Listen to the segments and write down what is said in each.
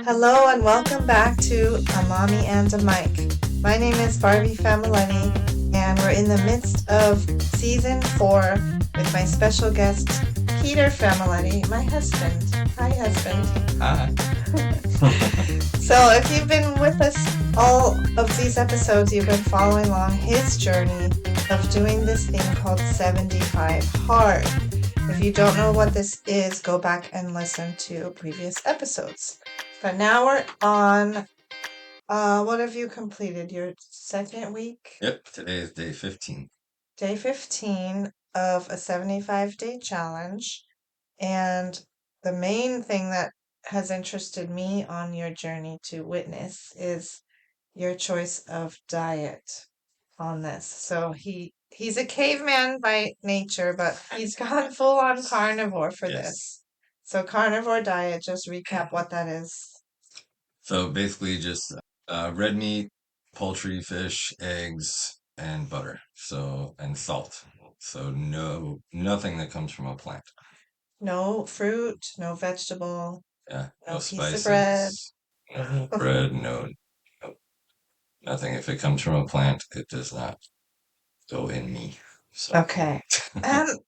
Hello and welcome back to A Mommy and a Mic. My name is Barbie Familetti and we're in the midst of season 4 with my special guest, Peter Familetti, my husband. Hi, husband. Hi. So if you've been with us all of these episodes, you've been following along his journey of doing this thing called 75 Hard. If you don't know what this is, go back and listen to previous episodes. But now we're on, what have you completed? Your second week? Yep, today is day 15. Day 15 of a 75-day challenge. And the main thing that has interested me on your journey to witness is your choice of diet on this. So he's a caveman by nature, but he's gone full on carnivore for Yes. this. So carnivore diet, just recap what that is. So basically just red meat, poultry, fish, eggs, and butter. And salt. So nothing that comes from a plant. No fruit, no vegetable, Yeah, no no piece of bread. spices, no bread, no nothing. If it comes from a plant, it does not go in me. So Okay.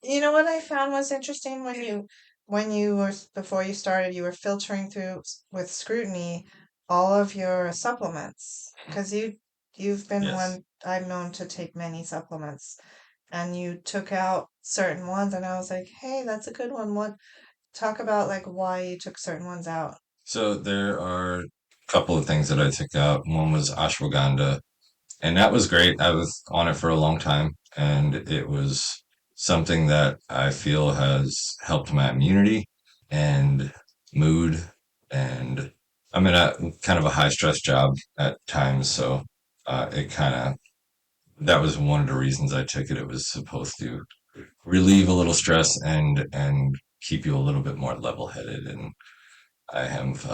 You know what I found was interesting when you were before you started, you were filtering through with scrutiny all of your supplements because you've been yes. one I've known to take many supplements and you took out certain ones and I was like, "Hey, that's a good one. What talk about like why you took certain ones out." So there are a couple of things that I took out. One was ashwagandha. And that was great. I was on it for a long time, and it was something that I feel has helped my immunity and mood. And I'm in a kind of a high stress job at times, so it kind of that was one of the reasons I took it. It was supposed to relieve a little stress and keep you a little bit more level headed. And I have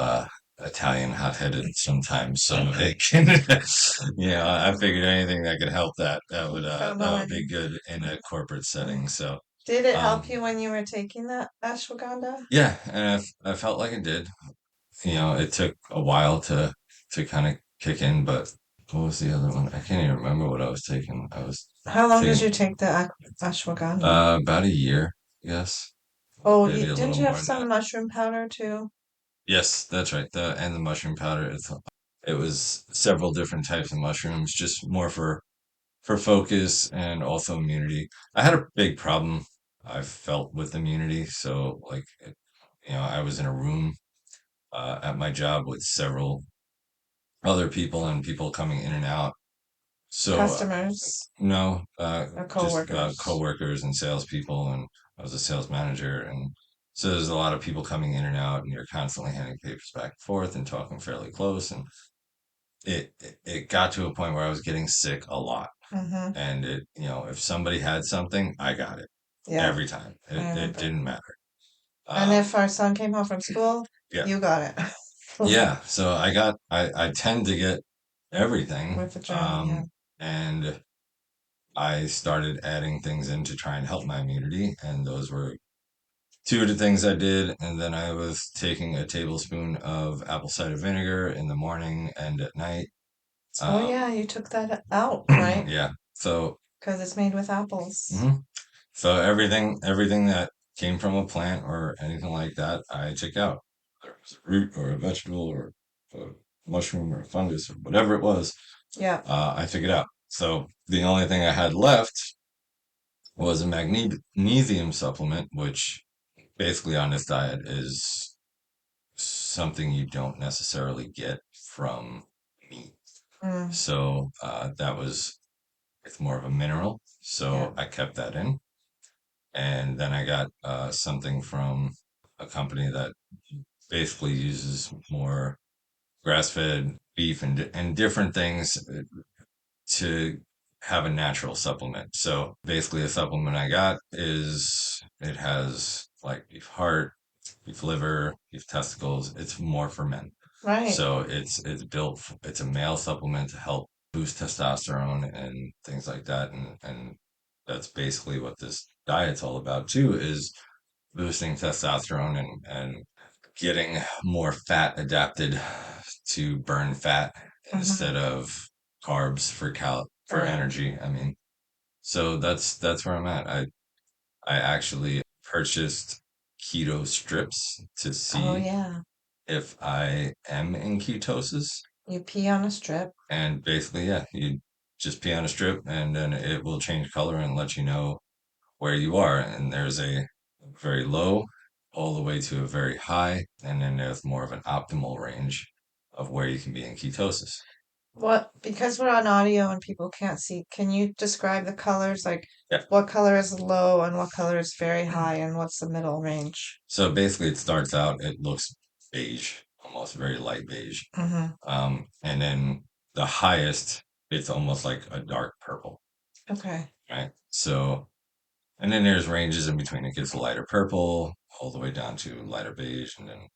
Italian hot-headed sometimes, so it can, I figured anything that could help Don't that know would be any. good in a corporate setting. So, Did it help um, you when you were taking that ashwagandha? yeah, and I felt like it did. It took a while to kind of kick in, but what was the other one? I can't even remember what I was taking. I was How long did taking you take the ashwagandha? about a year, yes, Oh, maybe a didn't little you have more than some that. mushroom powder too? Yes, that's right. The mushroom powder. It was several different types of mushrooms, just more for focus and also immunity. I had a big problem I felt with immunity. So I was in a room at my job with several other people and people coming in and out. So Customers no, or just coworkers? coworkers and salespeople, and I was a sales manager, and so there's a lot of people coming in and out, and you're constantly handing papers back and forth and talking fairly close, and it got to a point where I was getting sick a lot, Mm-hmm. and if somebody had something, I got it Yeah, every time. I It remember. didn't matter. And Um, if our son came home from school, yeah, you got it. yeah. So I tend to get everything, With the germ, yeah. and I started adding things in to try and help my immunity, and those were two of the things I did. And then I was taking a tablespoon of apple cider vinegar in the morning and at night. Oh yeah, Um, you took that out, right? yeah. So, Because it's made with apples. mhm. So everything that came from a plant or anything like that, I took out. Whether it was a root or a vegetable or a mushroom or a fungus or whatever it was, Yeah. I took it out. So the only thing I had left was a magnesium supplement, which basically on this diet is something you don't necessarily get from meat. Mm, So it's more of a mineral. yeah. So I kept that in. And then I got something from a company that basically uses more grass-fed beef and different things to have a natural supplement. So basically, a supplement I got is it has like beef heart, beef liver, beef testicles. It's more for men. Right. So it's a male supplement to help boost testosterone and things like that. And that's basically what this diet's all about too, is boosting testosterone and getting more fat adapted to burn fat instead Mm-hmm. of carbs for Right. energy. I mean, so that's where I'm at. I actually purchased keto strips to Oh see yeah. if I am in ketosis. You pee on a strip. And basically, yeah, you just pee on a strip and then it will change color and let you know where you are. And there's a very low all the way to a very high. And then there's more of an optimal range of where you can be in ketosis. What, because we're on audio and people can't see, can you describe the colors? Like Yeah. what color is low and what color is very high and what's the middle range? So basically, it starts out, it looks beige, almost very light beige. Mm-hmm. And then the highest, it's almost like a dark purple, Okay. right? So, and then there's ranges in between. It gets lighter purple all the way down to lighter beige, and then,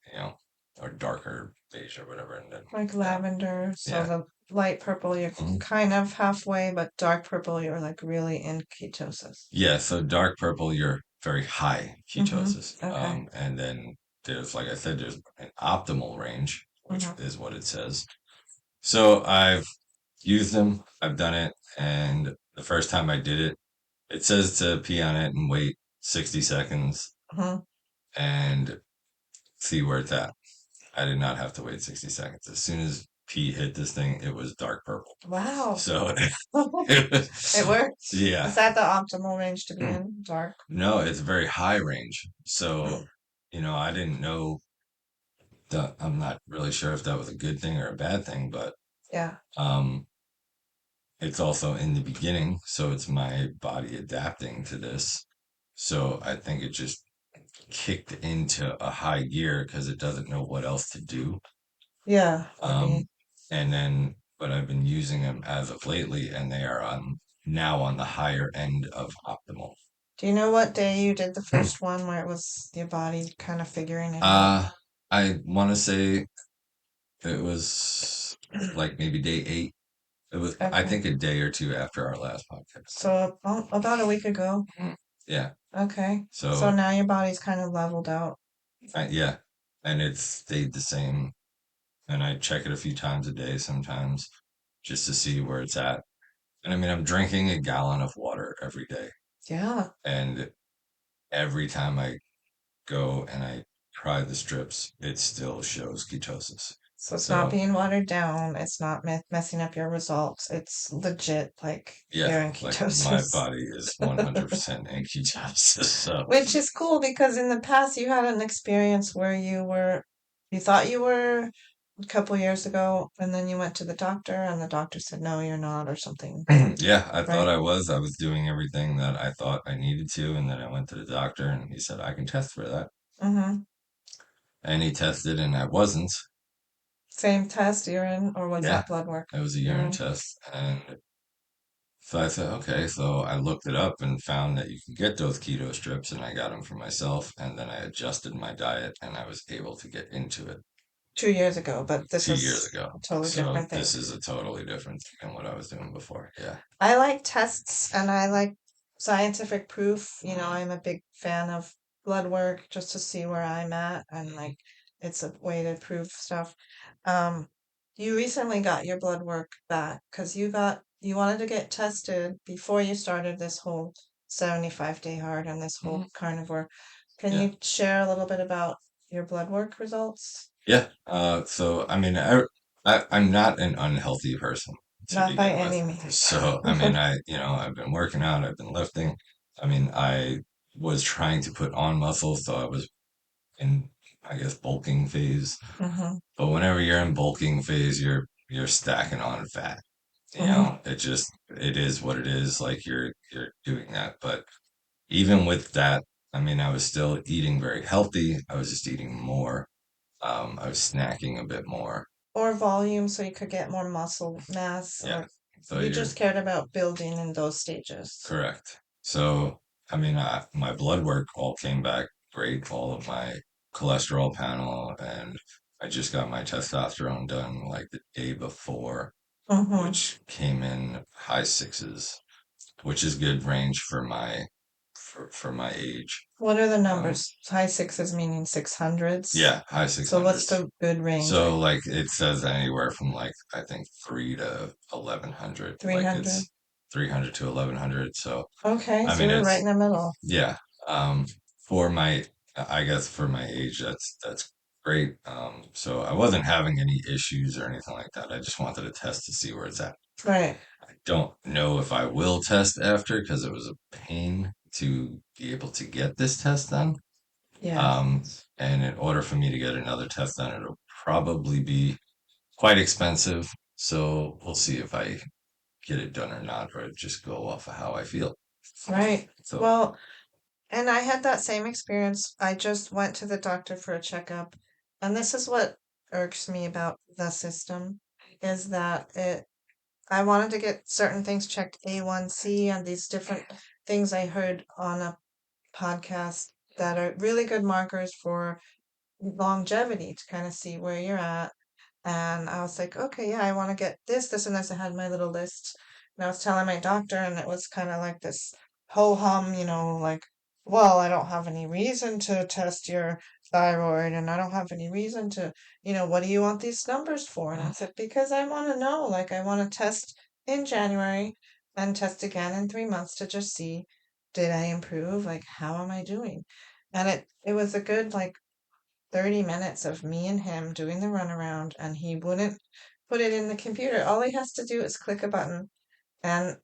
or darker beige or whatever, and then Like down. lavender. So Yeah. the light purple, you're Mhm. kind of halfway, but dark purple, you're like really in ketosis. Yeah. So dark purple, you're very high Mm-hmm. ketosis. Okay. And then there's, like I said, there's an optimal range, which Mm-hmm. is what it says. So I've used them, I've done it, and the first time I did it, it says to pee on it and wait 60 seconds Mm-hmm. and see where it's at. I did not have to wait 60 seconds. As soon as pee hit this thing, it was dark purple. Wow. So it It was, works. yeah. Is that the optimal range to be in? Dark? No, it's very high range. So, I didn't know that. I'm not really sure if that was a good thing or a bad thing, but Yeah. um, it's also in the beginning. So it's my body adapting to this. So I think it just kicked into a high gear because it doesn't know what else to do. Yeah. Would be. Um, and then, but I've been using them as of lately, and they are now on the higher end of optimal. Do you know what day you did the first one where it was your body kind of figuring it out? Uh, I want to say it was like maybe day 8. It was, I Okay. think, a day or two after our last podcast. So about a week ago. Mhm. Yeah. Okay. So So, now your body's kind of leveled out. yeah, and it's stayed the same. And I check it a few times a day sometimes just to see where it's at. And I mean, I'm drinking a gallon of water every day. Yeah. And every time I go and I try the strips, it still shows ketosis. So it's not So, being watered down. It's not messing up your results. It's legit like yeah, you're in like my ketosis. body is 100% in ketosis. So, Which is cool because in the past you had an experience where you thought you were a couple years ago, and then you went to the doctor, and the doctor said, no, you're not, or something, yeah, I thought right? I was doing everything that I thought I needed to. And then I went to the doctor and he said, I can test for that. Mm-hmm. And he tested and I wasn't. Same test, urine, or was Yeah, that blood work? it was a urine Urine. test. And so I said, okay. So I looked it up and found that you can get those keto strips, and I got them for myself. And then I adjusted my diet, and I was able to get into it 2 years ago, but this 2 years is ago. a totally So different thing. this is a totally different thing than what I was doing before. Yeah. I like tests and I like scientific proof. I'm a big fan of blood work just to see where I'm at and like it's a way to prove stuff. Um, you recently got your blood work back because you wanted to get tested before you started this whole 75-day hard and this whole Mhm. carnivore. Can Yeah. you share a little bit about your blood work results? Yeah. So, I mean, I'm not an unhealthy person to Not by begin with. any means. So, I mean, I've been working out, I've been lifting. I mean, I was trying to put on muscle, so I was in, I guess, bulking phase. Mm-hmm. But whenever you're in bulking phase, you're stacking on fat. Mm-hmm. It is what it is. Like you're doing that. But even with that, I mean, I was still eating very healthy. I was just eating more. I was snacking a bit more. Or volume so you could get more muscle mass, Yeah. or So you you're just cared about building in those stages. correct. So, I mean, my blood work all came back great, all of my cholesterol panel, and I just got my testosterone done like the day before, Mm-hmm. which came in high 6s, which is good range for for my age. What are the numbers? High sixes meaning 600s? Yeah, high So what's 600s. the good range? So like it says anywhere from like I think 3 to 1100. Like 300? it's 300 to 1100. So Okay, I so mean you're right it's in the middle. yeah. Um, for my I guess for my age that's great. So I wasn't having any issues or anything like that. I just wanted to test to see where it's at. Right. I don't know if I will test after because it was a pain to be able to get this test done. Yeah. Um, and in order for me to get another test done, it'll probably be quite expensive. So we'll see if I get it done or not, or just go off of how I feel. Right. So Well, and I had that same experience. I just went to the doctor for a checkup, and this is what irks me about the system is that I wanted to get certain things checked, A1C and these different things I heard on a podcast that are really good markers for longevity to kind of see where you're at. And I was like, okay, yeah, I want to get this, and this. I had my little list. And I was telling my doctor, and it was kind of like this ho hum, like, well, I don't have any reason to test your thyroid, and I don't have any reason to, what do you want these numbers for? And I said, because I want to know, like, I want to test in January and test again in 3 months to just see, did I improve? Like, how am I doing? And it was a good, like, 30 minutes of me and him doing the runaround, and he wouldn't put it in the computer. All he has to do is click a button. And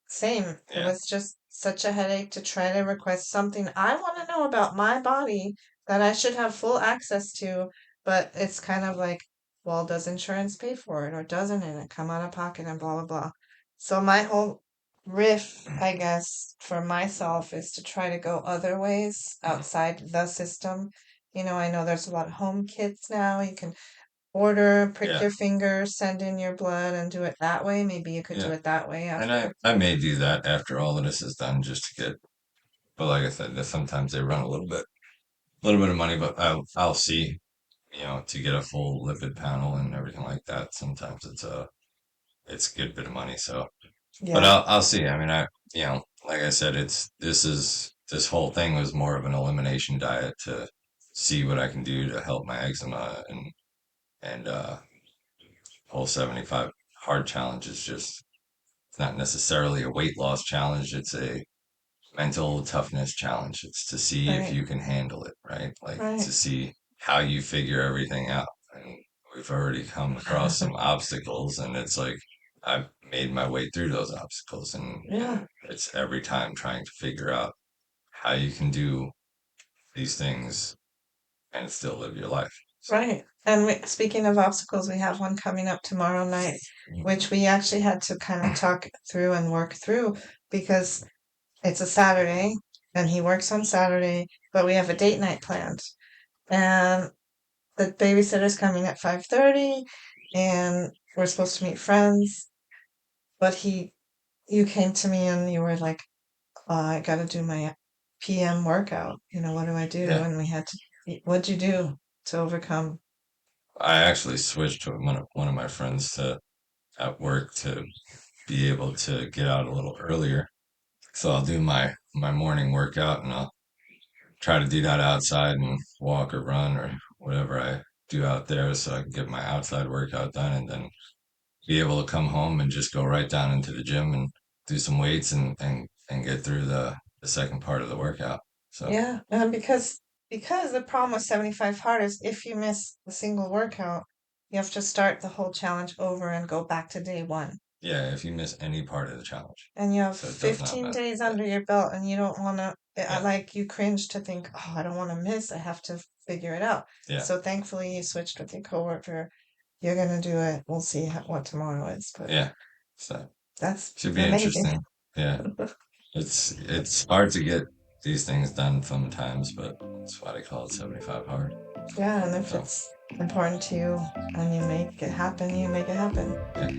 same, it yeah, was just such a headache to try to request something I want to know about my body that I should have full access to, but it's kind of like, well, does insurance pay for it or doesn't it come out of pocket and blah blah blah. So my whole riff, I guess, for myself is to try to go other ways outside the system. I know there's a lot of home kits now. You can order, prick yeah, your finger, send in your blood, and do it that way. Maybe you could do yeah. it that way And after. I may do that after all of this is done, just to get. But like I said, sometimes they run a little bit of money. But I'll see. To get a full lipid panel and everything like that, sometimes it's a good bit of money. So. But Yeah, I'll see. I mean, like I said, this whole thing was more of an elimination diet to see what I can do to help my eczema and whole 75 hard challenge is just it's not necessarily a weight loss challenge. It's a mental toughness challenge. It's to see if right, you can handle it, right? Like to right. see how you figure everything out. And we've already come across some obstacles, and it's like I've made my way through those obstacles, and Yeah, it's every time trying to figure out how you can do these things and still live your life. So, right. And speaking of obstacles, we have one coming up tomorrow night, which we actually had to kind of talk through and work through because it's a Saturday and he works on Saturday, but we have a date night planned. And the babysitter's coming at 5:30 and we're supposed to meet friends, but you came to me and you were like, I got to do my PM workout. What do I do? yeah, And we had to, what'd you do to overcome? I actually switched to one of my friends at work to be able to get out a little earlier. So I'll do my morning workout and I'll try to do that outside and walk or run or whatever I do out there so I can get my outside workout done and then be able to come home and just go right down into the gym and do some weights and get through the second part of the workout. So Yeah, because the problem with 75 hard is if you miss a single workout, you have to start the whole challenge over and go back to day one. yeah, if you miss any part of the challenge, And you have so it does not 15 matter. days Yeah, under your belt and you don't want to, yeah, like you cringe to think, oh, I don't want to miss. I have to figure it out. yeah, So thankfully you switched with your coworker. You're gonna do it. We'll see what tomorrow is, but yeah. So that's should be amazing. interesting. Yeah, it's hard to get these things done sometimes, but that's why they call it 75 hard. Yeah, and if So it's important to you and you make it happen, you make it happen. yeah.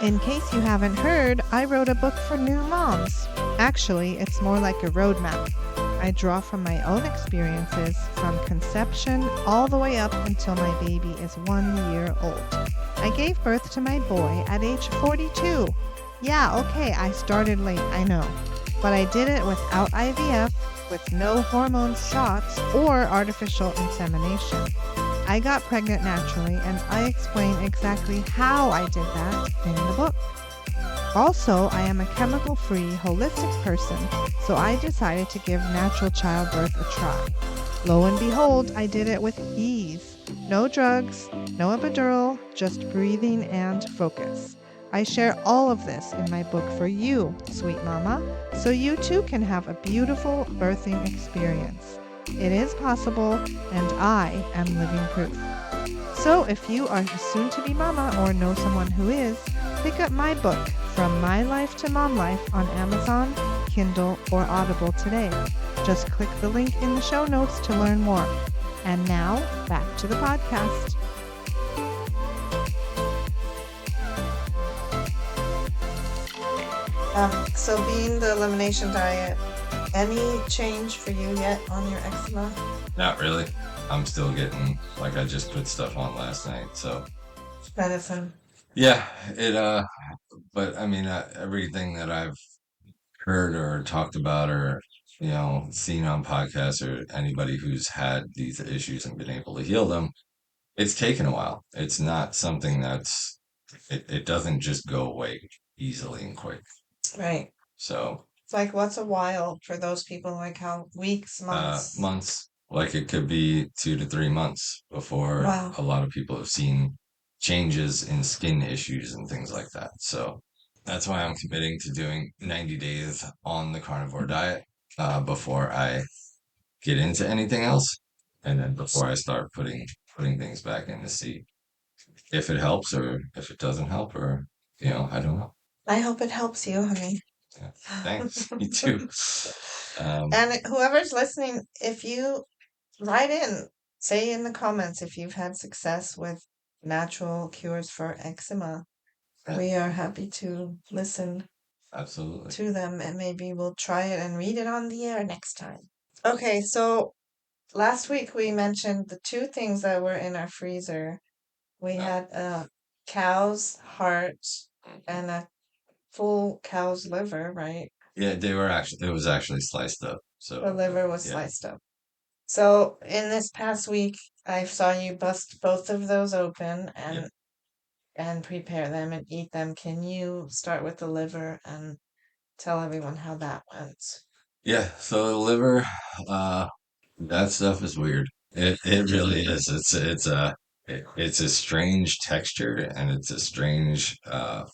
In case you haven't heard, I wrote a book for new moms. Actually, it's more like a roadmap. I draw from my own experiences from conception all the way up until my baby is 1 year old. I gave birth to my boy at age 42. Yeah, okay, I started late, I know. But I did it without IVF, with no hormone shots or artificial insemination. I got pregnant naturally, and I explain exactly how I did that in the book. Also, I am a chemical free, holistic person, so I decided to give natural childbirth a try. Lo and behold, I did it with ease. No drugs, no epidural, just breathing and focus. I share all of this in my book for you, sweet mama, so you too can have a beautiful birthing experience. It is possible, and I am living proof. So if you are a soon to be mama or know someone who is, pick up my book, From My Life to Mom Life, on Amazon, Kindle, or Audible today. Just click the link in the show notes to learn more. And now, back to the podcast. So being the elimination diet, any change for you yet on your eczema? Not really. I'm still getting, like, I just put stuff on last night, so Medicine. yeah, but I mean, everything that I've heard or talked about or, seen on podcasts or anybody who's had these issues and been able to heal them, it's taken a while. It's not something it doesn't just go away easily and quick. Right. So, It's like, what's a while for those people? Like how weeks, months? months, like it could be 2 to 3 months before Wow. a lot of people have seen changes in skin issues and things like that. So that's why I'm committing to doing 90 days on the carnivore diet before I get into anything else, and then before I start putting things back in to see if it helps or if it doesn't help, or I don't know. I hope it helps you, honey. Yeah. Thanks. You too. And whoever's listening, if you write in, say in the comments if you've had success with natural cures for eczema. Yeah, We are happy to listen absolutely. to them, and maybe we'll try it and read it on the air next time. Okay, so last week we mentioned the two things that were in our freezer. We Yeah. had a cow's heart and a full cow's liver, right? Yeah, it was actually sliced up. So, The liver was yeah. sliced up. So in this past week, I saw you bust both of those open Yep. and prepare them and eat them. Can you start with the liver and tell everyone how that went? Yeah, so the liver, uh, that stuff is weird. It really is. It's a strange texture and it's a strange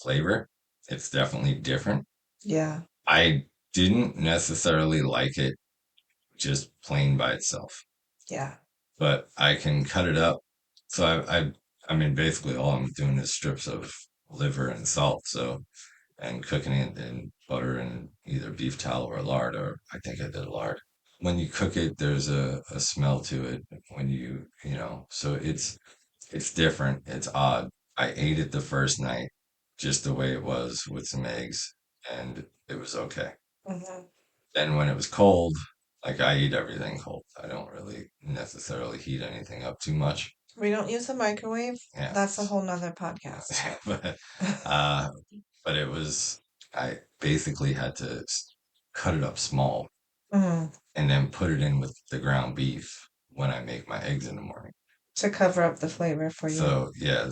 flavor. It's definitely different. Yeah. I didn't necessarily like it just plain by itself, Yeah. but I can cut it up. So I mean, basically all I'm doing is strips of liver and salt. So, and cooking it in butter and either beef tallow or lard, or I think I did lard. When you cook it, there's a smell to it when so it's different. It's odd. I ate it the first night just the way it was with some eggs, and it was okay. Hmm. Then when it was cold, like I eat everything cold. I don't really necessarily heat anything up too much. We don't use a microwave. Yeah. That's a whole nother podcast. but uh but I basically had to cut it up small Mhm. and then put it in with the ground beef when I make my eggs in the morning. To cover up the flavor for you. So yeah,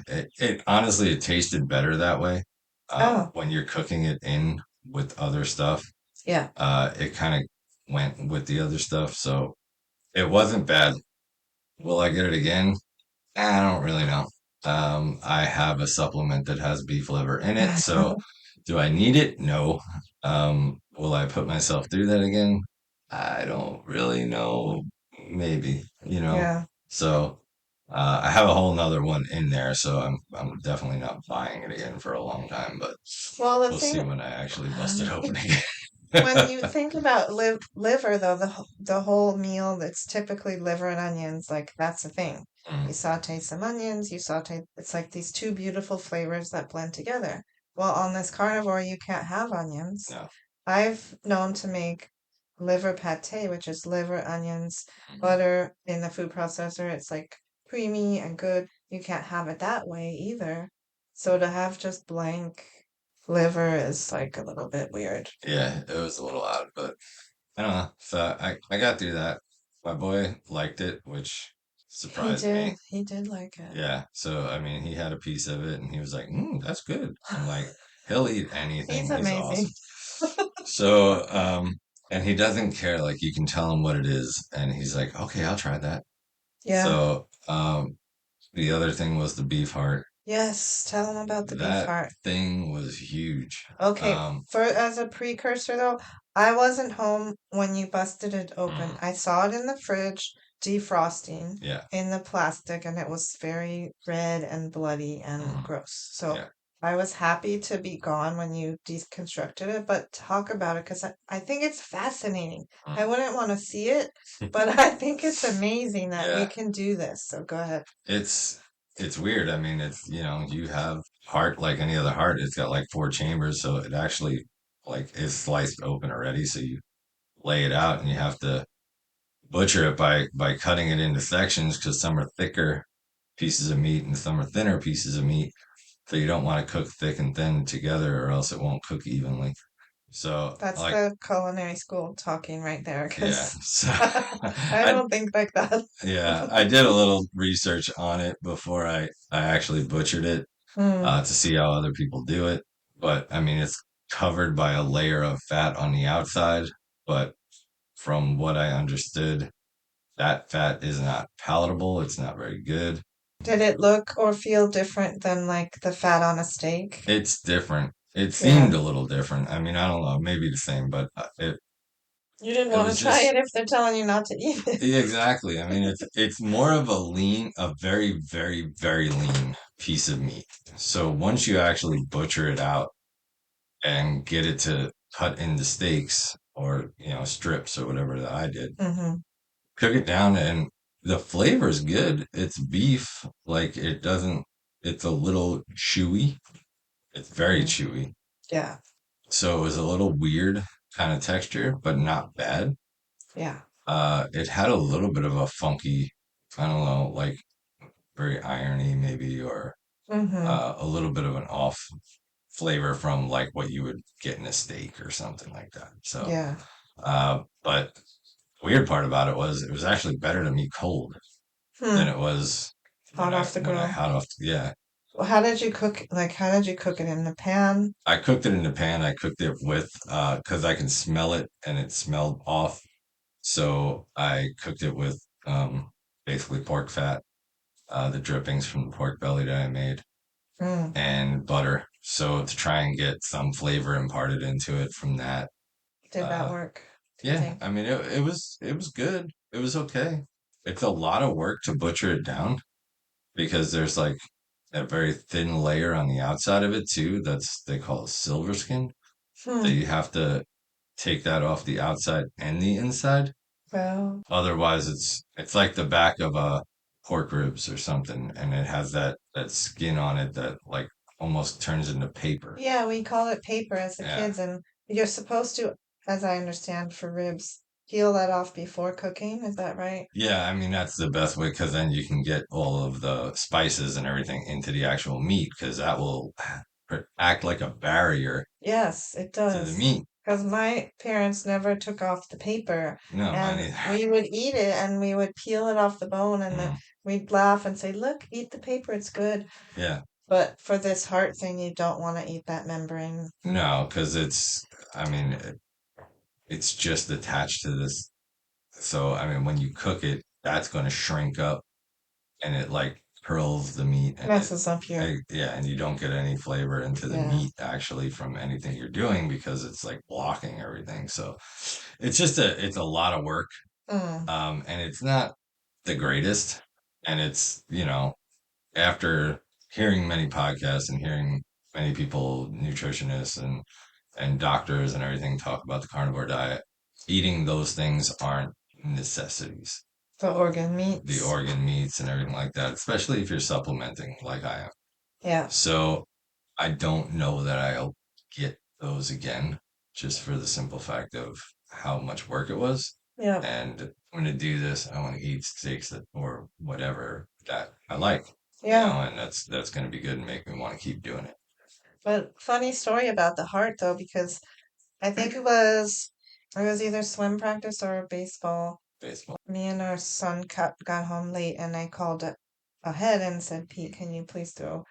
it honestly, it tasted better that way. Oh, When you're cooking it in with other stuff, yeah. it kind of went with the other stuff. So it wasn't bad. Will I get it again? I don't really know. I have a supplement that has beef liver in it, so do I need it? No. Will I put myself through that again? I don't really know. Maybe. Yeah. So, I have a whole nother one in there, so I'm definitely not buying it again for a long time, but Well, the we'll see thing when I actually bust it open again. when you think about liver, though, the whole meal that's typically liver and onions, like that's the thing. You Mm, saute some onions, you saute. It's like these two beautiful flavors that blend together. Well, on this carnivore, you can't have onions. no. I've known to make liver pate, which is liver, onions, Mhm. butter in the food processor. It's like creamy and good. You can't have it that way either. So to have just blank liver is like a little bit weird. Yeah, it was a little odd, but I don't know. So I got through that. My boy liked it, which surprised me. He did like it. Yeah. So I mean, he had a piece of it, and he was like, "That's good." I'm like, he'll eat He's anything. He's amazing. awesome. So, and he doesn't care. Like you can tell him what it is, and he's like, "Okay, I'll try that." Yeah. So, the other thing was the beef heart. Yes, tell him about the beef That heart. thing was huge. Okay, Um, for as a precursor though, I wasn't home when you busted it open. mm, I saw it in the fridge, defrosting yeah, in the plastic, and it was very red and bloody and mhm, gross. So yeah. I was happy to be gone when you deconstructed it, but talk about it because I think it's fascinating. I Mm. wouldn't want to see it, but I think it's amazing that we Yeah, can do this. So go ahead. it's it's weird. I mean, it's you have heart like any other heart. It's got like four chambers, so it actually like is sliced open already. So you lay it out, and you have to butcher it by cutting it into sections because some are thicker pieces of meat and some are thinner pieces of meat. So you don't want to cook thick and thin together, or else it won't cook evenly. So That's like the culinary school talking right there, yeah, because so I I don't think like that. yeah I did a little research on it before I actually butchered it Hmm. to see how other people do it. But I mean, it's covered by a layer of fat on the outside. But from what I understood, that fat is not palatable. It's not very good. Did it look or feel different than like the fat on a steak? It's different. It seemed Yeah. a little different. I mean, I don't know, maybe the same, but You didn't it want to was try it just if they're telling you not to eat it. yeah, exactly. I mean, it's more of a very, very, very lean piece of meat. So once you actually butcher it out and get it to cut into steaks or strips or whatever that I did, Hmm. cook it down, and the flavor is good. It's beef, like it doesn't. It's a little chewy. It's very Hmm. chewy. Yeah. So it was a little weird kind of texture, but not bad. Yeah. It had a little bit of a funky, I don't know, like very irony maybe, or Hmm. a little bit of an off flavor from like what you would get in a steak or something like that. So, Yeah. but the weird part about it was actually better to me cold than Hmm. it was Hot off the when I grill. had off. Yeah, Well, how did you cook? Like, how did you cook it in the pan? I cooked it in the pan. I cooked it with because I can smell it and it smelled off. So I cooked it with basically pork fat, the drippings from the pork belly that I made, Mm. and butter. So to try and get some flavor imparted into it from that. Did that Uh, work, do you yeah, think? I mean it was good. It was okay. It's a lot of work to butcher it down because there's like a very thin layer on the outside of it too. That's they call it silver skin. So Hmm. you have to take that off the outside and the inside. Well, Otherwise, it's like the back of a pork ribs or something, and it has that skin on it that like almost turns into paper. yeah, we call it paper as the Yeah, kids, and you're supposed to, as I understand, for ribs, peel that off before cooking. Is that right? yeah. I mean that's the best way because then you can get all of the spices and everything into the actual meat because that will act like a barrier Yes, it to the does. meat. Because my parents never took off the paper, No, mine and either. we would eat it and we would peel it off the bone, and Mm, we'd laugh and say, "Look, eat the paper, it's good." yeah, But for this heart thing, you don't want to eat that membrane. no, because I mean, it's just attached to this. So, I mean, when you cook it, that's going to shrink up and it like curls the meat and Messes up your, yeah, and you don't get any flavor into the yeah. meat actually from anything you're doing because it's like blocking everything. So it's a lot of work. Mm. And it's not the greatest. And it's, after hearing many podcasts and hearing many people, nutritionists and doctors and everything talk about the carnivore diet, eating those things aren't necessities. The organ The meats. organ meats and everything like that, especially if you're supplementing like I am. Yeah. So I don't know that I'll get those again just for the simple fact of how much work it was. Yeah. And I'm going to do this. I want to eat steaks that, or whatever that I like, Yeah. and that's going to be good and make me want to keep doing it. But funny story about the heart though, because I think it was either swim practice or baseball. Baseball. Me and our son got home late, and I called ahead and said, Pete, can you please throw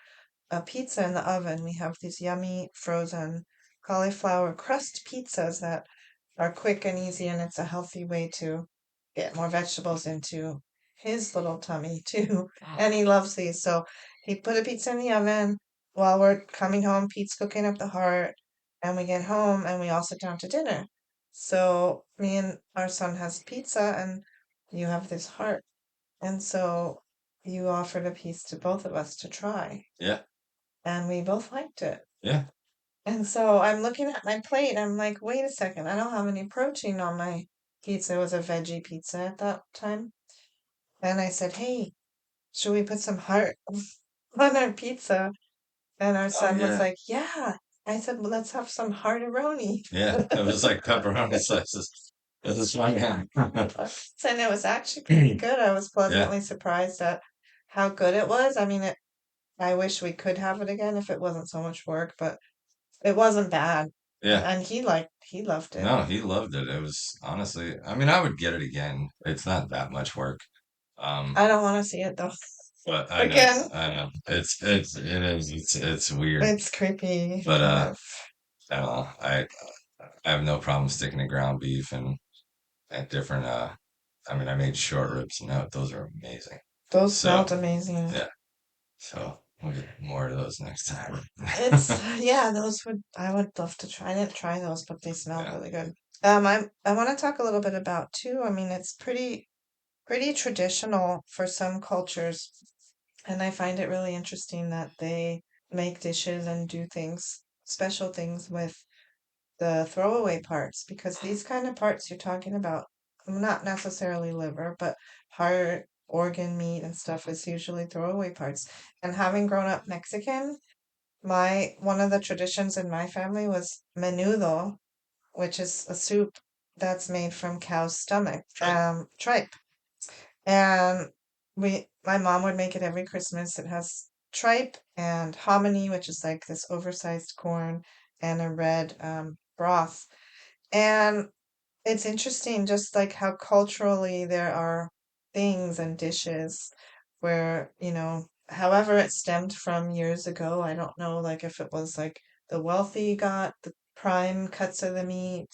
a pizza in the oven? We have these yummy frozen cauliflower crust pizzas that are quick and easy, and it's a healthy way to get more vegetables into his little tummy too. And he loves these. So he put a pizza in the oven while we're coming home. Pete's cooking up the heart, and we get home and we all sit down to dinner. So me and our son has pizza, and you have this heart. And so you offered a piece to both of us to try, Yeah. and we both liked it. Yeah. And so I'm looking at my plate. I'm like, wait a second, I don't have any protein on my pizza. It was a veggie pizza at that time. And I said, hey, should we put some heart on our pizza? And our Oh son was yeah. like, yeah. I said, well, let's have some heartaroni. Yeah. It was like pepperoni slices. This is fun. Yeah. And it was actually pretty good. I was Yeah. pleasantly surprised at how good it was. I mean, I wish we could have it again if it wasn't so much work, but it wasn't bad. And, Yeah. and he loved it. No, he loved it. It was honestly, I mean, I would get it again. It's not that much work. Um, I don't want to see it though. but Again, I know. It's weird. it's creepy, But kind of. I don't know. I have no problem sticking to ground beef and different I mean I made short ribs and those are amazing. Those smelled So amazing. yeah. So we'll get more of those next time. Yeah, I would love to try. I didn't try those, but they smelled Yeah. really good. I want to talk a little bit about too. I mean, it's pretty traditional for some cultures, and I find it really interesting that they make dishes and do things, special things with the throwaway parts, because these kind of parts you're talking about, not necessarily liver, but heart, organ, meat, and stuff is usually throwaway parts. And having grown up Mexican, my one of the traditions in my family was menudo, which is a soup that's made from cow's stomach, Tripe. tripe. And my mom would make it every Christmas. It has tripe and hominy, which is like this oversized corn, and a red broth. And it's interesting just like how culturally there are things and dishes where, however it stemmed from years ago. I don't know like if it was like the wealthy got the prime cuts of the meat,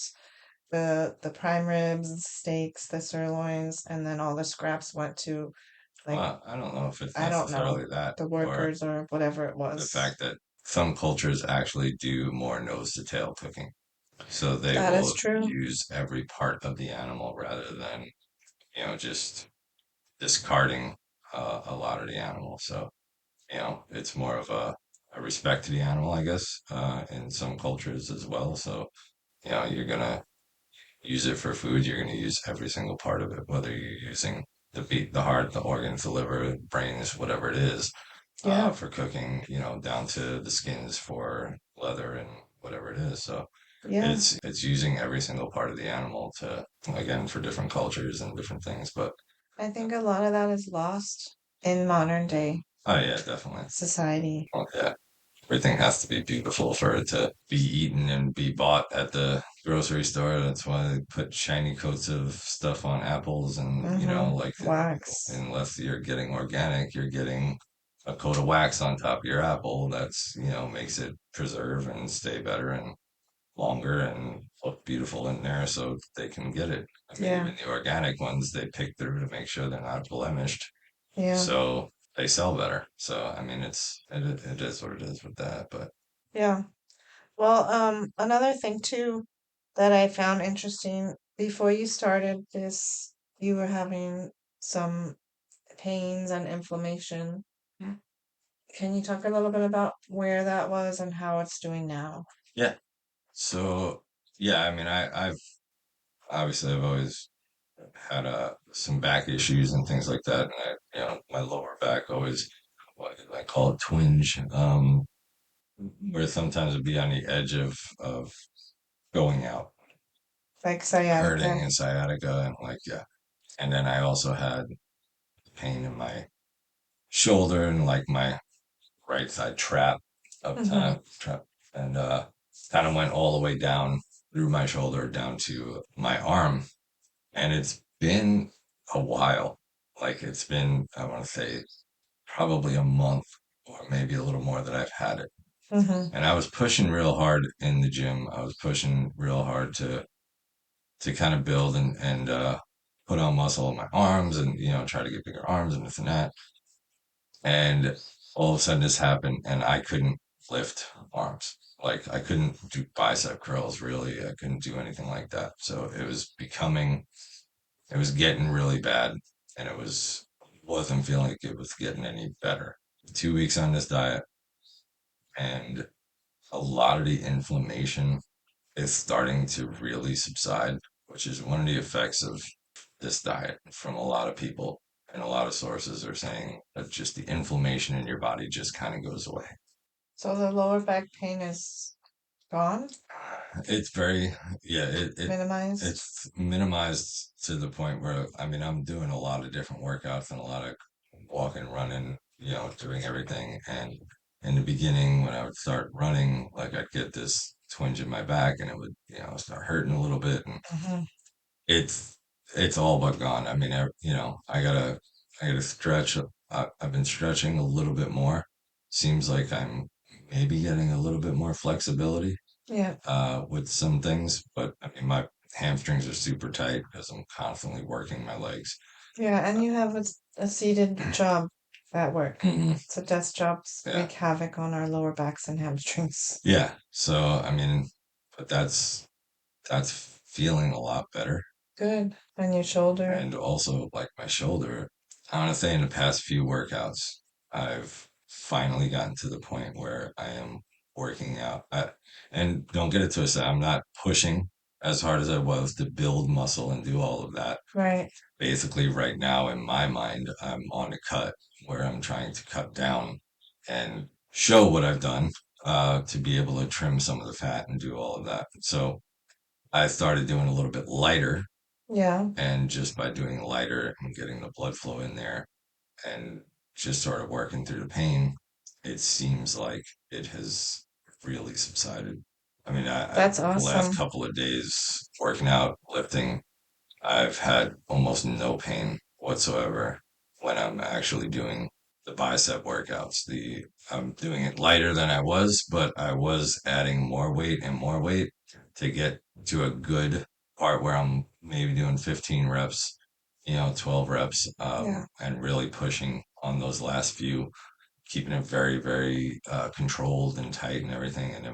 the prime ribs, the steaks, the sirloins, and then all the scraps went to like Well, I don't know if it's I don't know, necessarily that the or workers or whatever it the was. fact that some cultures actually do more nose to tail cooking. So they That is will true. use every part of the animal rather than, just discarding a lot of the animal. So, it's more of a respect to the animal, I guess, in some cultures as well. So, you're gonna use it for food. You're gonna use every single part of it, whether you're using the beat, the heart, the organs, the liver, brains, whatever it is, Yeah. for cooking. Down to the skins for leather and whatever it is. So Yeah. it's using every single part of the animal to again for different cultures and different things. But I think a lot of that is lost in modern day oh yeah, definitely. society. Well, yeah, everything has to be beautiful for it to be eaten and be bought at the grocery store. That's why they put shiny coats of stuff on apples, and like Wax. unless you're getting organic, you're getting a coat of wax on top of your apple. That's makes it preserve and stay better and longer and look beautiful in there so they can get it. I mean, Yeah. even the organic ones they pick through to make sure they're not blemished, Yeah. so they sell better. So I mean, it is what it is with that. But Yeah. Well, another thing too that I found interesting before you started this, you were having some pains and inflammation. mm, Can you talk a little bit about where that was and how it's doing now? yeah, so yeah, I mean, I've always had some back issues and things like that, and my lower back always what I call it twinge, where sometimes it'd be on the edge of going out, Like hurting sciatica. and sciatica, and like, yeah. And then I also had pain in my shoulder and like my right side trap up Mm-hmm. time, trap, and kind of went all the way down through my shoulder down to my arm. And it's been a while. Like it's been, I want to say, probably a month or maybe a little more that I've had it. Mm-hmm. And I was pushing real hard in the gym. I was pushing real hard to kind of build and put on muscle in my arms and try to get bigger arms and this and that. And all of a sudden this happened and I couldn't lift arms. Like I couldn't do bicep curls really. I couldn't do anything like that. So it was getting really bad and wasn't feeling like it was getting any better. 2 weeks on this diet and a lot of the inflammation is starting to really subside, which is one of the effects of this diet from a lot of people. And a lot of sources are saying that just the inflammation in your body just kind of goes away. So the lower back pain is gone, It's very, yeah, minimized. it's minimized to the point where, I mean, I'm doing a lot of different workouts and a lot of walking, running, doing everything. And in the beginning, when I would start running, like I'd get this twinge in my back and it would, start hurting a little bit. And Mm-hmm. it's, it's all but gone. I mean, I gotta stretch. I've been stretching a little bit more. Seems like I'm maybe getting a little bit more flexibility Yeah. with some things, but I mean, my hamstrings are super tight because I'm constantly working my legs. Yeah, and you have a seated job at work. Mhm. So desk jobs Yeah. wreak havoc on our lower backs and hamstrings. Yeah. So, I mean, but that's feeling a lot better. Good. And your shoulder. And also, like my shoulder, I want to say in the past few workouts, I've finally gotten to the point where I am working out. And don't get it twisted, I'm not pushing as hard as I was to build muscle and do all of that. Right. Basically, right now in my mind, I'm on a cut where I'm trying to cut down and show what I've done to be able to trim some of the fat and do all of that. So I started doing a little bit lighter, Yeah. and just by doing lighter and getting the blood flow in there and just sort of working through the pain, it seems like it has really subsided. I mean, That's the last awesome. couple of days working out, lifting, I've had almost no pain whatsoever when I'm actually doing the bicep workouts. I'm doing it lighter than I was, but I was adding more weight and more weight to get to a good part where I'm maybe doing 15 reps, 12 reps, Yeah. and really pushing on those last few, keeping it very, very controlled and tight and everything. And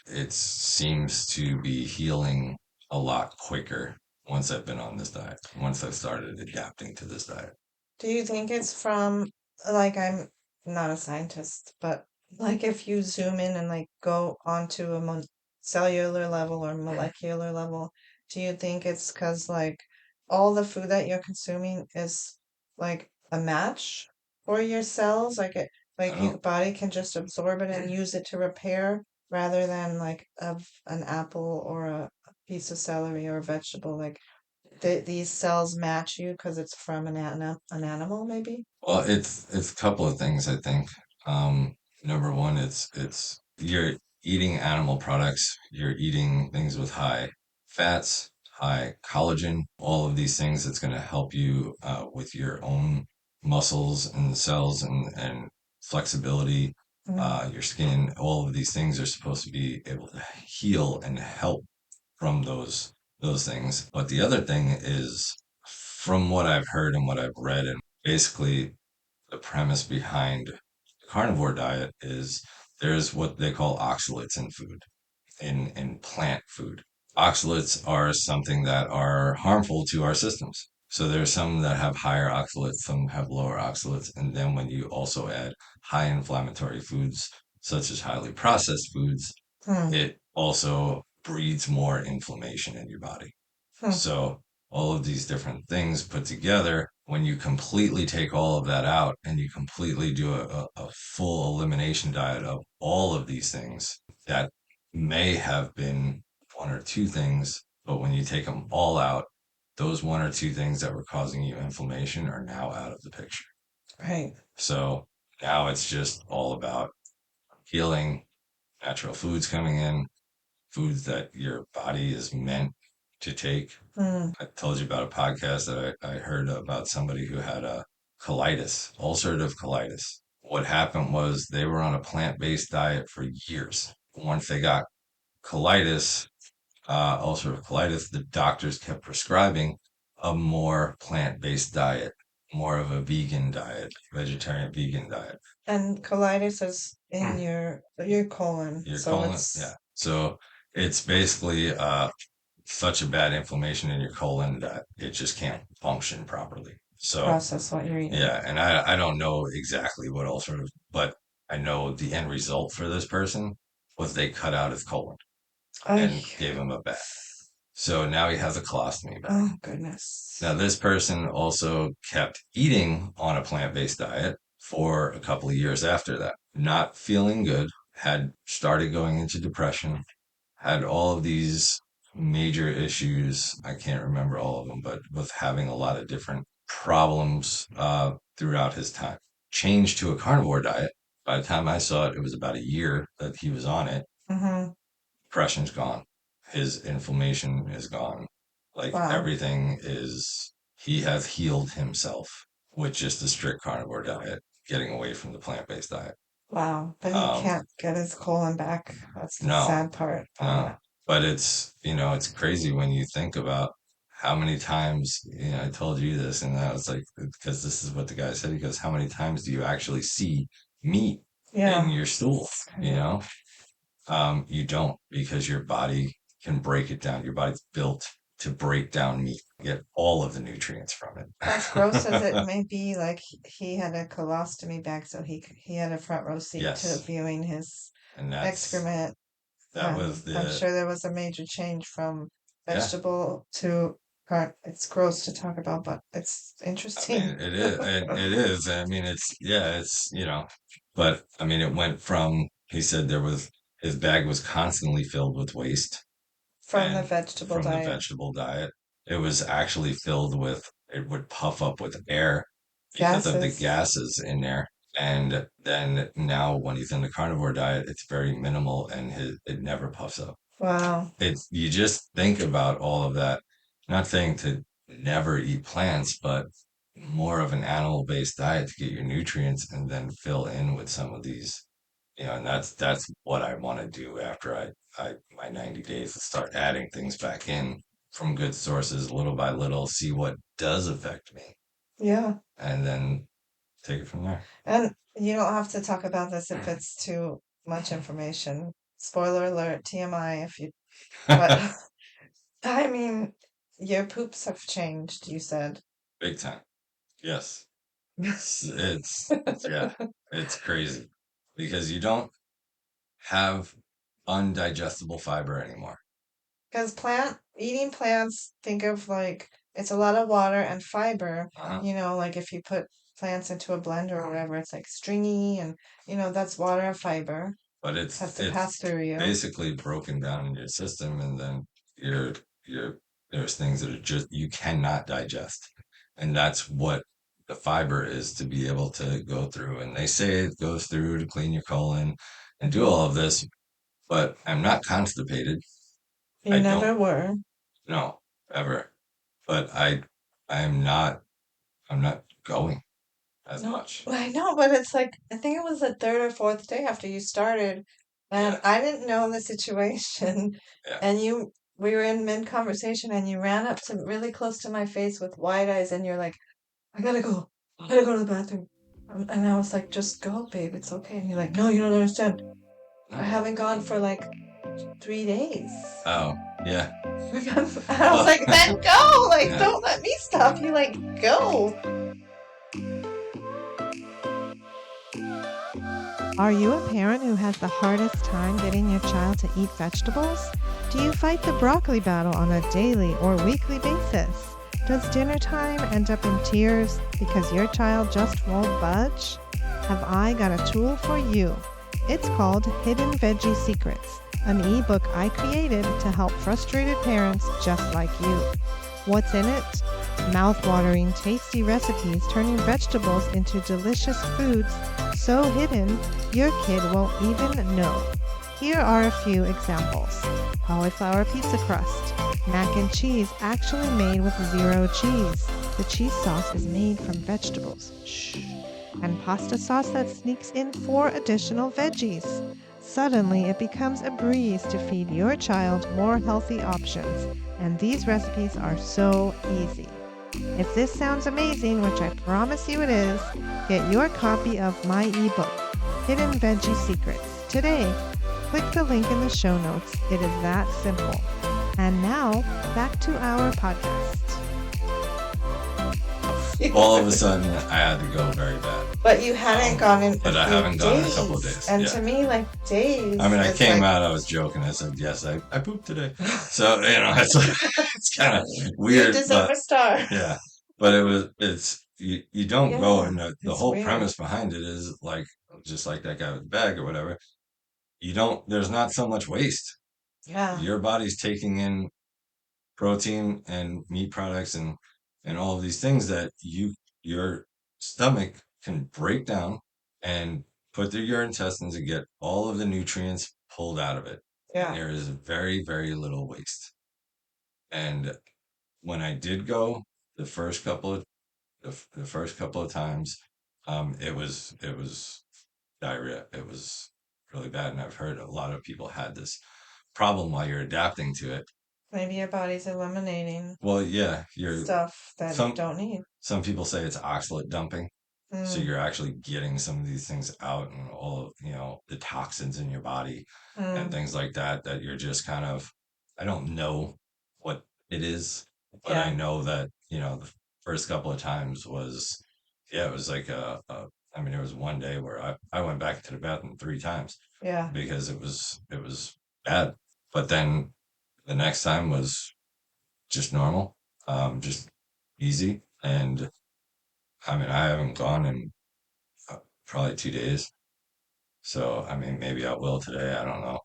it seems to be healing a lot quicker once I've been on this diet, once I've started adapting to this diet. Do you think it's from, like, I'm not a scientist, but like if you zoom in and like go onto a cellular level or molecular level, do you think it's because like all the food that you're consuming is like a match for your cells? I Like your don't, body can just absorb it and use it to repair rather than like of an apple or a piece of celery or a vegetable. Like these cells match you because it's from an animal, maybe? well, it's a couple of things I think. Um, Number one, it's you're eating animal products, you're eating things with high fats, high collagen, all of these things that's going to help you with your own muscles and cells and flexibility, Mm, your skin. All of these things are supposed to be able to heal and help from those things. But the other thing is, from what I've heard and what I've read, and basically the premise behind the carnivore diet is there's what they call oxalates in food, in plant food. Oxalates are something that are harmful to our systems. So there's some that have higher oxalates, some have lower oxalates. And then when you also add high inflammatory foods, such as highly processed foods, hmm, it also breeds more inflammation in your body. hmm. So all of these different things put together, when you completely take all of that out and you completely do a full elimination diet of all of these things, that may have been one or two things, but when you take them all out, those one or two things that were causing you inflammation are now out of the picture. Right. So now it's just all about healing, natural foods coming in, foods that your body is meant to take. Mm. I told you about a podcast that I heard about somebody who had a colitis, ulcerative colitis. What happened was they were on a plant-based diet for years. Once they got colitis, ulcerative colitis, the doctors kept prescribing a more plant-based diet, more of a vegan diet, vegetarian vegan diet. And colitis is in your colon, Your so colon, it's yeah. So it's basically such a bad inflammation in your colon that it just can't function properly. So process what you're eating. yeah, and I don't know exactly what ulcerative, but I know the end result for this person was they cut out his colon and Ay. gave him a bag. So now he has a colostomy bag. Oh goodness. Now this person also kept eating on a plant-based diet for a couple of years after that, not feeling good, had started going into depression, had all of these major issues. I can't remember all of them, but was having a lot of different problems throughout his time. Changed to a carnivore diet. By the time I saw it, it was about a year that he was on it. Mm-hmm. Depression's gone. His inflammation is gone. Like Wow. everything is, he has healed himself with just a strict carnivore diet, getting away from the plant-based diet. Wow. But he can't get his colon back. That's the No, sad part. no. But it's, it's crazy when you think about how many times, I told you this, and I was like, because this is what the guy said. He goes, how many times do you actually see meat in your stool? You don't, because your body can break it down. Your body's built to break down meat, get all of the nutrients from it. As gross as it may be, like he had a colostomy bag, so he had a front row seat to viewing his And excrement. that was I'm sure there was a major change from vegetable to it's gross to talk about, but it's interesting. I mean, it is, it is. I mean, but I mean, it went from, he said his bag was constantly filled with waste from the vegetable from the diet. vegetable diet. It was actually filled with, it would puff up with air because of the gases in there. And then now when he's in the carnivore diet, it's very minimal and it never puffs up. Wow. You just think about all of that. Not saying to never eat plants, but more of an animal-based diet to get your nutrients and then fill in with some of these, and that's what I want to do after my 90 days to start adding things back in from good sources little by little, see what does affect me. Yeah. And then take it from there. And you don't have to talk about this if it's too much information. Spoiler alert, TMI if you but I mean your poops have changed, you said. Big time. Yes. It's yeah, it's crazy because you don't have undigestible fiber anymore. Because eating plants, think of like it's a lot of water and fiber. Like if you put plants into a blender or whatever, it's like stringy and that's water and fiber. But it's has to pass through you. Basically broken down in your system, and then there's things that are just you cannot digest, and that's what the fiber is to be able to go through. And they say it goes through to clean your colon and do all of this, but I'm not constipated. You never were. No, ever. But I'm not going as much. I know, but it's like I think it was the third or fourth day after you started, and I didn't know the situation, and we were in mid conversation, and you ran up to really close to my face with wide eyes, and you're like, I gotta go to the bathroom, and I was like, just go, babe, it's okay, and you're like, no, you don't understand. I haven't gone for like 3 days. Oh, yeah. I was like, then go! Like, don't let me stop you. Like, go! Are you a parent who has the hardest time getting your child to eat vegetables? Do you fight the broccoli battle on a daily or weekly basis? Does dinner time end up in tears because your child just won't budge? Have I got a tool for you? It's called Hidden Veggie Secrets. an ebook I created to help frustrated parents just like you. What's in it? Mouth-watering, tasty recipes turning vegetables into delicious foods so hidden your kid won't even know. Here are a few examples. Cauliflower pizza crust. Mac and cheese actually made with zero cheese. The cheese sauce is made from vegetables. Shh. And pasta sauce that sneaks in 4 additional veggies. Suddenly, it becomes a breeze to feed your child more healthy options. And these recipes are so easy. If this sounds amazing, which I promise you it is, get your copy of my ebook, Hidden Veggie Secrets, today. Click the link in the show notes. It is that simple. And now, back to our podcast. All of a sudden, I had to go very bad. But you hadn't gone in. But I haven't gone in a couple of days. And yeah. to me, like days. I mean, I came out. I was joking. I said, "Yes, I pooped today." So it's like, it's kind of weird. You deserve a star. Yeah, but you don't go, and the whole weird. premise behind it is like just like that guy with the bag or whatever. There's not so much waste. Yeah. Your body's taking in protein and meat products and all of these things that your stomach can break down and put through your intestines and get all of the nutrients pulled out of it. Yeah. There is very, very little waste. And when I did go the first couple of times, it was diarrhea. It was really bad, and I've heard a lot of people had this problem while you're adapting to it. Maybe your body's eliminating Well, yeah, stuff that you don't need. Some people say it's oxalate dumping. So Mm. you're actually getting some of these things out and all of, the toxins in your body and things like that you're just kind of, I don't know what it is, but I Yeah. know that, the first couple of times was, yeah, it was like I mean, there was one day where I went back to the bathroom 3 times Yeah. because it was bad. But then the next time was just normal, just easy. And I mean, I haven't gone in probably 2 days. So, I mean, maybe I will today. I don't know.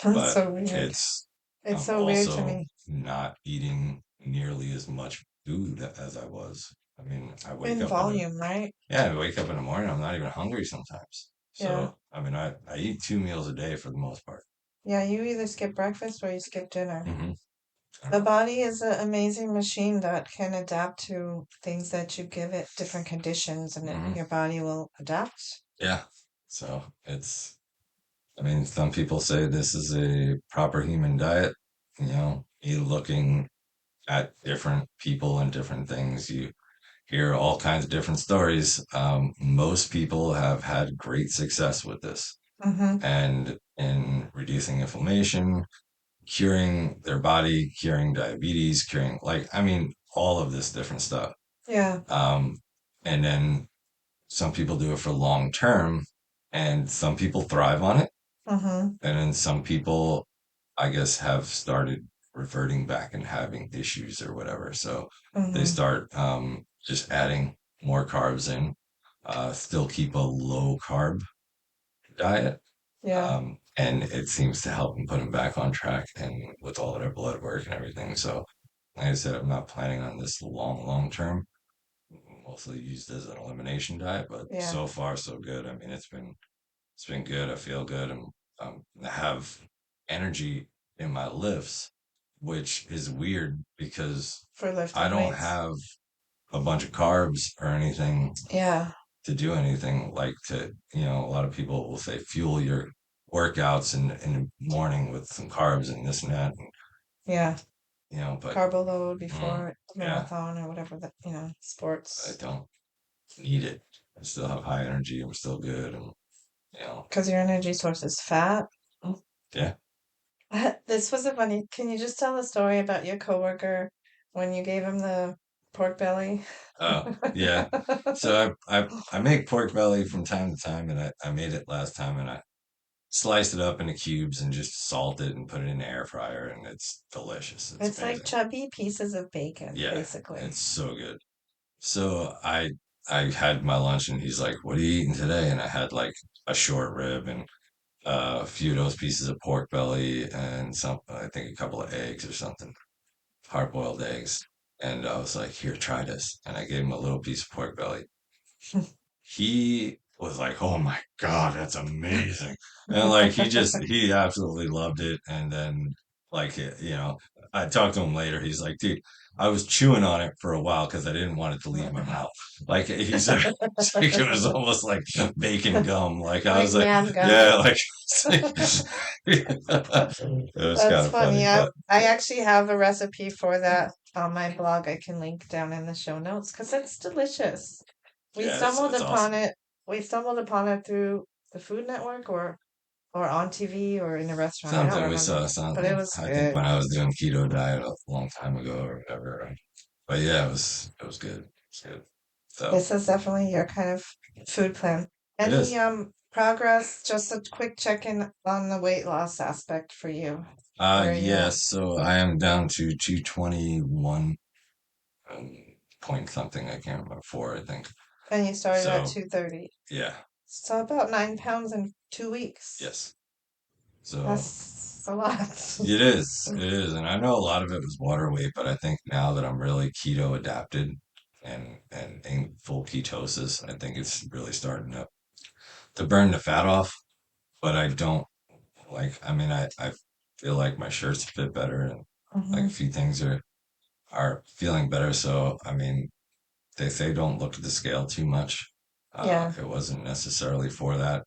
That's But so weird. it's, It's I'm so weird to also me. not eating nearly as much food as I was. I mean, I wake In up volume, right? I wake up in the morning. I'm not even hungry sometimes. Yeah. So, I mean, I eat 2 meals a day for the most part. Yeah, you either skip breakfast or you skip dinner. hmm The body is an amazing machine that can adapt to things that you give it, different conditions, and hmm your body will adapt. Yeah. So I mean, some people say this is a proper human diet. You looking at different people and different things. You hear all kinds of different stories. Most people have had great success with this Mm-hmm. and in reducing inflammation, curing their body, curing diabetes, curing, like, I mean, all of this different stuff. Yeah. And then some people do it for long term, and some people thrive on it. Mm-hmm. And then some people, I guess, have started reverting back and having issues or whatever. So they Mm-hmm. start just adding more carbs in, still keep a low carb diet. Yeah. And it seems to help them put them back on track and with all of their blood work and everything. So, like I said, I'm not planning on this long term. Mostly used as an elimination diet, but Yeah. so far so good. I mean, it's been good. I feel good. I have energy in my lifts, which is weird because For lifting I don't weights. have a bunch of carbs or anything Yeah. to do anything like to, a lot of people will say fuel your workouts in the morning with some carbs and this and that. And, Yeah. but Carbo load before yeah, marathon or whatever that I sports. don't need it. I still have high energy. I'm still good. And, Because your energy source is fat. yeah. This was a funny. Can you just tell a story about your coworker when you gave him the pork belly? Oh, yeah. So I make pork belly from time to time, and I made it last time, and I sliced it up into cubes and just salt it and put it in the air fryer, and it's delicious. It's It's like amazing. chubby pieces of bacon, Yeah, basically. it's so good. So I had my lunch, and he's like, "What are you eating today?" And I had like a short rib and a few of those pieces of pork belly and some, I think a couple of eggs or something, hard boiled eggs. And I was like, here, try this. And I gave him a little piece of pork belly. He was like, "Oh my God, that's amazing." And like he absolutely loved it. And then like I talked to him later. He's like, "Dude, I was chewing on it for a while because I didn't want it to leave my mouth." Like he said, it was almost like bacon gum. Like I Like was like, man yeah, gum. like it was That's kind of funny, funny. I but I actually have a recipe for that on my blog. I can link down in the show notes because it's delicious. We yeah, stumbled it's upon awesome. it. We stumbled upon it through the Food Network or on TV or in a restaurant. I don't Something we remember, saw but it something. was I think good. when I was doing keto diet a long time ago or whatever. But yeah, it was good. It's good. So This is definitely your kind of food plan. it Any is. progress? Just a quick check-in on the weight loss aspect for you. Where are you Yeah, at? so I am down to 221 point something. I can't remember four, I think. And you started at So 230. yeah, So about 9 pounds in 2 weeks. yes. So That's a lot. it is. It is. And I know a lot of it was water weight, but I think now that I'm really keto adapted and in full ketosis, I think it's really starting to burn the fat off. But I don't like, I mean, I feel like my shirts fit better and like a Hmm. few things are feeling better. So, I mean, they say don't look at the scale too much. Yeah. It wasn't necessarily for that.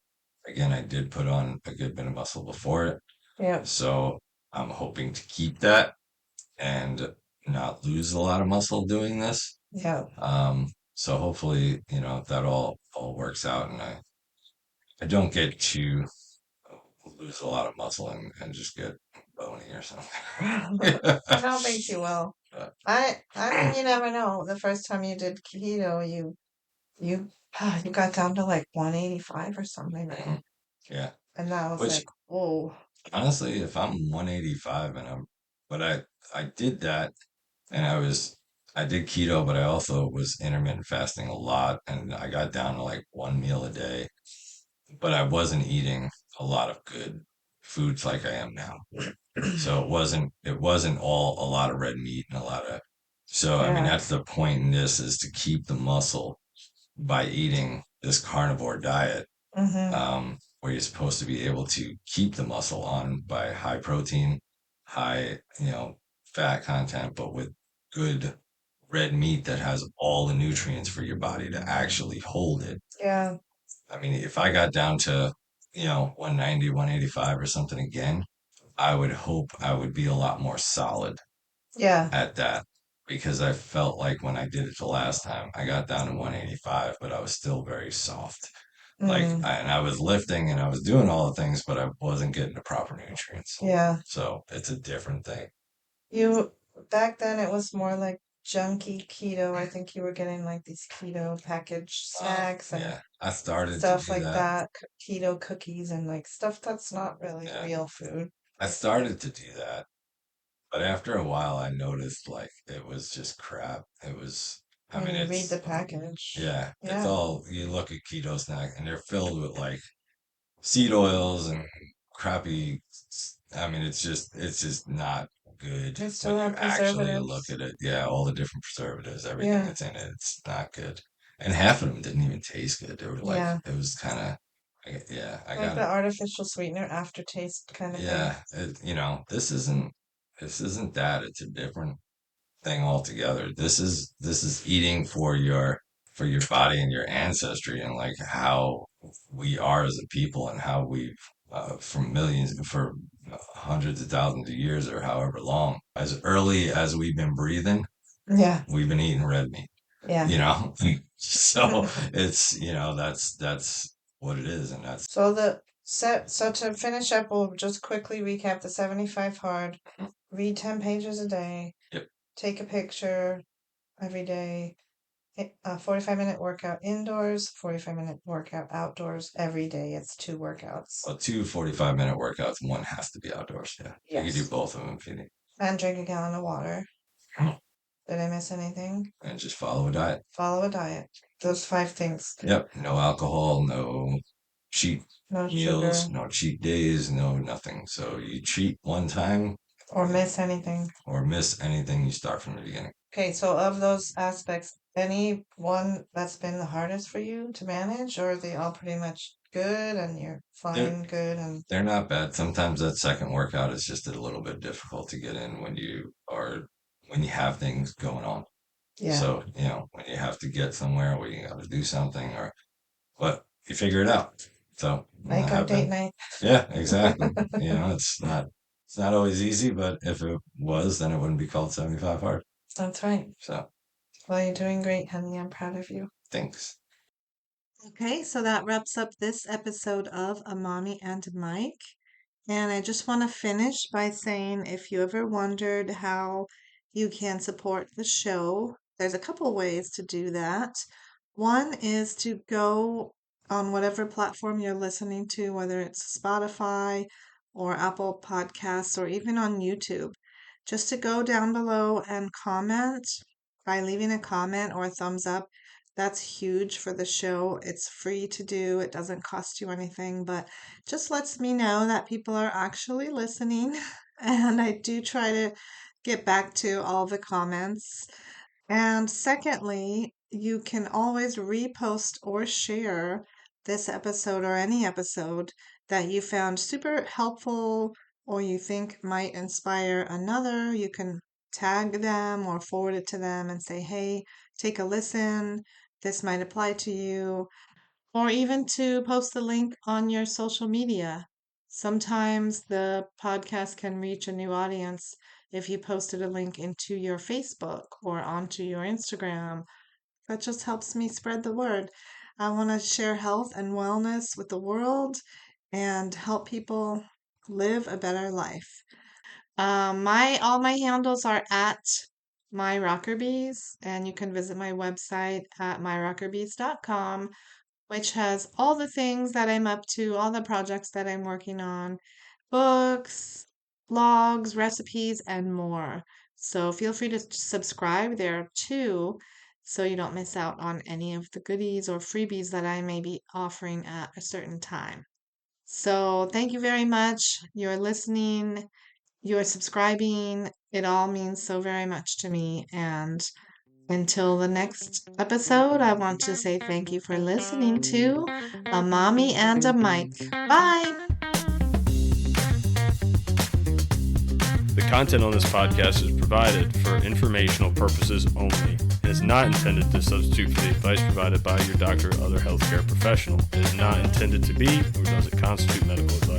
Again, I did put on a good bit of muscle before it. Yeah. So I'm hoping to keep that and not lose a lot of muscle doing this. Yeah. So hopefully, that all works out and I don't get to lose a lot of muscle and just get bony or something. I don't think you will. But, I mean, you never know. The first time you did keto, you you got down to like 185 or something, right? mhm, yeah. And that was Which like, whoa. honestly, if I'm 185 but I did that and I did keto, but I also was intermittent fasting a lot and I got down to like one meal a day, but I wasn't eating a lot of good foods like I am now. So it wasn't all a lot of red meat and a lot of, so I mean, Yeah. that's the point in this is to keep the muscle by eating this carnivore diet, Hmm. where you're supposed to be able to keep the muscle on by high protein, high, fat content, but with good red meat that has all the nutrients for your body to actually hold it. Yeah. I mean, if I got down to, 190, 185 or something again, I would hope I would be a lot more solid Yeah. at that because I felt like when I did it the last time, I got down to 185, but I was still very soft. Mm. And I was lifting and I was doing all the things, but I wasn't getting the proper nutrients. Yeah. So it's a different thing. You back then it was more like junky keto. I think you were getting like these keto packaged snacks and Yeah, I started to stuff do like that. that, keto cookies and like stuff that's not really Yeah, real food. I started to do that. But after a while, I noticed like it was just crap. I When mean, you read the package. yeah, it's Yeah. all, you look at keto snack and they're filled with like seed oils and crappy. I mean, it's just not good They when still you have actually look preservatives. at it. Yeah, all the different preservatives, everything Yeah. that's in it, it's not good. And half of them didn't even taste good. They were like, Yeah. it was kind of, yeah, I Like got the it. artificial sweetener aftertaste kind of thing. Yeah, this isn't that. It's a different thing altogether. This is eating for your body and your ancestry and like how we are as a people and how we've for hundreds of thousands of years or however long, as early as we've been breathing, Yeah. we've been eating red meat, Yeah. you know? So that's what it is, and that's So to finish up, we'll just quickly recap the 75 hard. Read 10 pages a day. yep. Take a picture every day. A 45-minute workout indoors, 45-minute workout outdoors. Every day it's 2 workouts. Well, two 45-minute workouts, one has to be outdoors. Yeah, you can do Yes. both of them if you need. And drink a gallon of water. Did I miss anything? And just follow a diet. Follow a diet. Those 5 things. Yep. No alcohol, no cheat No meals, sugar. no cheat days, no nothing. So you cheat one time Or miss anything. or miss anything, you start from the beginning. Okay, so of those aspects, any one that's been the hardest for you to manage, or are they all pretty much good and you're They're fine, good, and they're not bad. Sometimes that second workout is just a little bit difficult to get in when you have things going on. yeah, So, when you have to get somewhere where you got to do something but you figure it out. So, like our have date been. night. Yeah, exactly. It's not always easy, but if it was, then it wouldn't be called 75 hard. That's right. So, Well, you're doing great, honey. I'm proud of you. thanks. Okay, so that wraps up this episode of A Mommy and Mike. And I just want to finish by saying if you ever wondered how you can support the show, there's a couple ways to do that. One is to go on whatever platform you're listening to, whether it's Spotify or Apple Podcasts or even on YouTube, just to go down below and comment by leaving a comment or a thumbs up. That's huge for the show. It's free to do, it doesn't cost you anything, but just lets me know that people are actually listening. And I do try to get back to all the comments. And secondly, you can always repost or share this episode or any episode that you found super helpful or you think might inspire another. You can tag them or forward it to them and say, hey, take a listen. This might apply to you, or even to post the link on your social media. Sometimes the podcast can reach a new audience if you posted a link into your Facebook or onto your Instagram. That just helps me spread the word. I want to share health and wellness with the world and help people live a better life. My all my handles are at my Rockerbees, and you can visit my website at myrockerbees.com, which has all the things that I'm up to, all the projects that I'm working on, books, blogs, recipes, and more. So feel free to subscribe there too, so you don't miss out on any of the goodies or freebies that I may be offering at a certain time. So thank you very much. You're listening, you're subscribing. It all means so very much to me. And until the next episode, I want to say thank you for listening to A Mommy and a Mike. Bye! The content on this podcast is provided for informational purposes only and is not intended to substitute for the advice provided by your doctor or other healthcare professional. It is not intended to be, or does it constitute medical advice.